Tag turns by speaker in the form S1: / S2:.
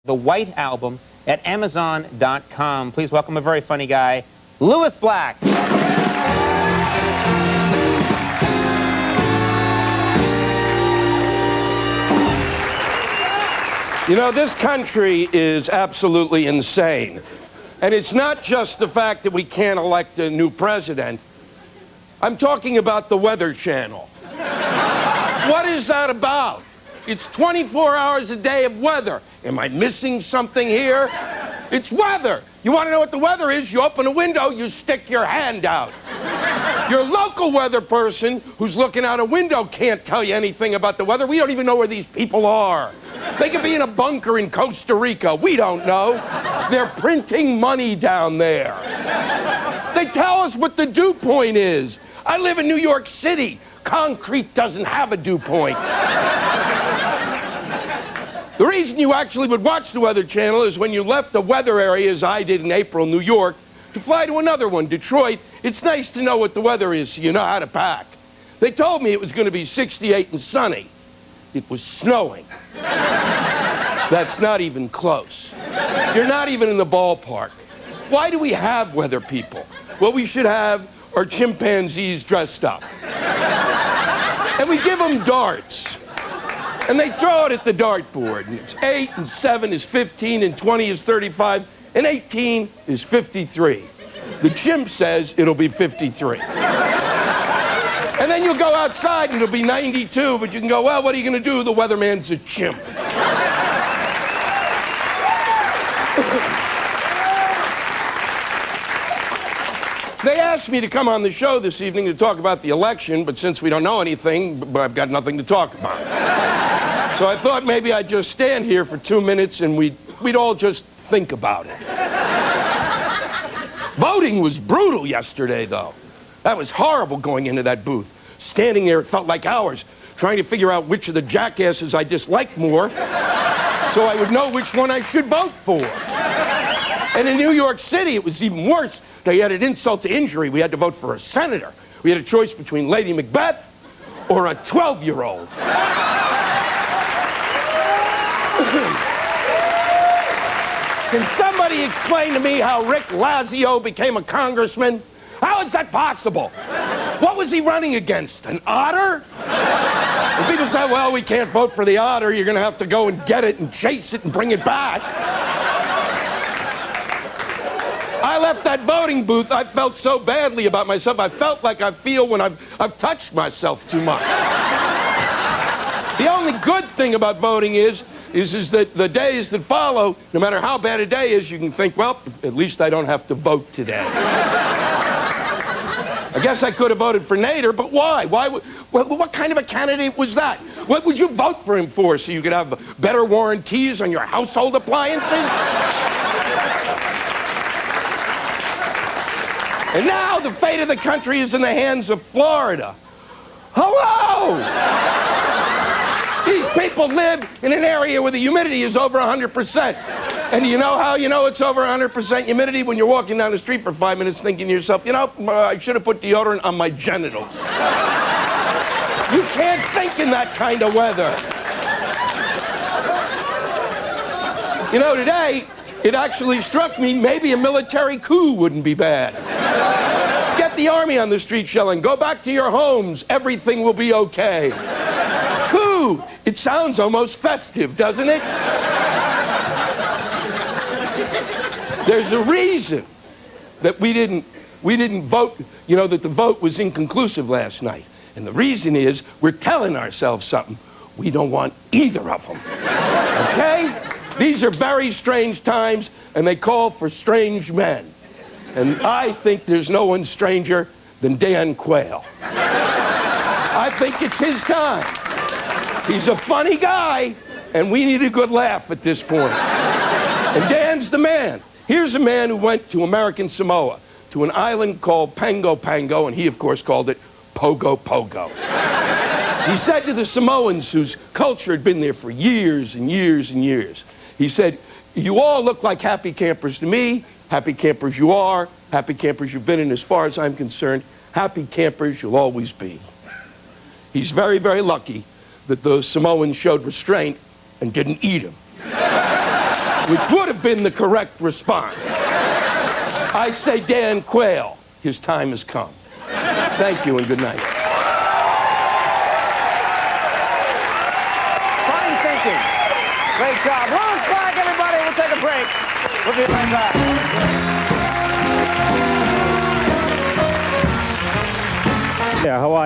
S1: The White Album at Amazon.com. Please welcome a very funny guy, Lewis Black.
S2: You know, this country is absolutely insane. And it's not just the fact that we can't elect a new president. I'm talking about the Weather Channel. What is that about? It's 24 hours a day of weather. Am I missing something here? It's weather. You want to know what the weather is? You open a window, you stick your hand out. Your local weather person who's looking out a window can't tell you anything about the weather. We don't even know where these people are. They could be in a bunker in Costa Rica. We don't know. They're printing money down there. They tell us what the dew point is. I live in New York City. Concrete doesn't have a dew point. The reason you actually would watch the Weather Channel is when you left the weather area, as I did in April, New York, to fly to another one, Detroit. It's nice to know what the weather is so you know how to pack. They told me it was going to be 68 and sunny. It was snowing. That's not even close. You're not even in the ballpark. Why do we have weather people? What we should have are chimpanzees dressed up. And we give them darts. And they throw it at the dartboard. And it's 8 and 7 is 15 and 20 is 35 and 18 is 53. The chimp says it'll be 53. And then you'll go outside and it'll be 92, but you can go, well, what are you going to do? The weatherman's a chimp. They asked me to come on the show this evening to talk about the election, but since we don't know anything, I've got nothing to talk about. So I thought maybe I'd just stand here for 2 minutes and we'd all just think about it. Voting was brutal yesterday, though. That was horrible going into that booth. Standing there, it felt like hours, trying to figure out which of the jackasses I disliked more so I would know which one I should vote for. And in New York City, it was even worse. They had an insult to injury. We had to vote for a senator. We had a choice between Lady Macbeth or a 12-year-old. Can somebody explain to me how Rick Lazio became a congressman? How is that possible? What was he running against? An otter? And people say, well, we can't vote for the otter. You're going to have to go and get it and chase it and bring it back. I left that voting booth. I felt so badly about myself. I felt like I feel when I've touched myself too much. The only good thing about voting is that the days that follow, no matter how bad a day is, you can think, well, at least I don't have to vote today. I guess I could have voted for Nader, but why? What kind of a candidate was that? What would you vote for him for? So you could have better warranties on your household appliances? And now the fate of the country is in the hands of Florida. Hello! These people live in an area where the humidity is over 100%. And you know how you know it's over 100% humidity? When you're walking down the street for 5 minutes thinking to yourself, you know, I should have put deodorant on my genitals. You can't think in that kind of weather. You know, today, it actually struck me maybe a military coup wouldn't be bad. Get the army on the street yelling, go back to your homes, everything will be okay. Coup! It sounds almost festive, doesn't it? There's a reason that we didn't vote, you know, that the vote was inconclusive last night. And the reason is we're telling ourselves something. We don't want either of them. Okay? These are very strange times, and they call for strange men. And I think there's no one stranger than Dan Quayle. I think it's his time. He's a funny guy, and we need a good laugh at this point. And Dan's the man. Here's a man who went to American Samoa, to an island called Pago Pago, and he, of course, called it Pogo Pogo. He said to the Samoans, whose culture had been there for years and years and years, he said, you all look like happy campers to me. Happy campers you are. Happy campers you've been, and as far as I'm concerned, happy campers you'll always be. He's very, very lucky that those Samoans showed restraint and didn't eat him. which would have been the correct response. I say, Dan Quayle, his time has come. Thank you and good night.
S1: Fine thinking. Great job. Louis Black, everybody. We'll take a break. We'll be right back.
S3: Yeah, Hawaii.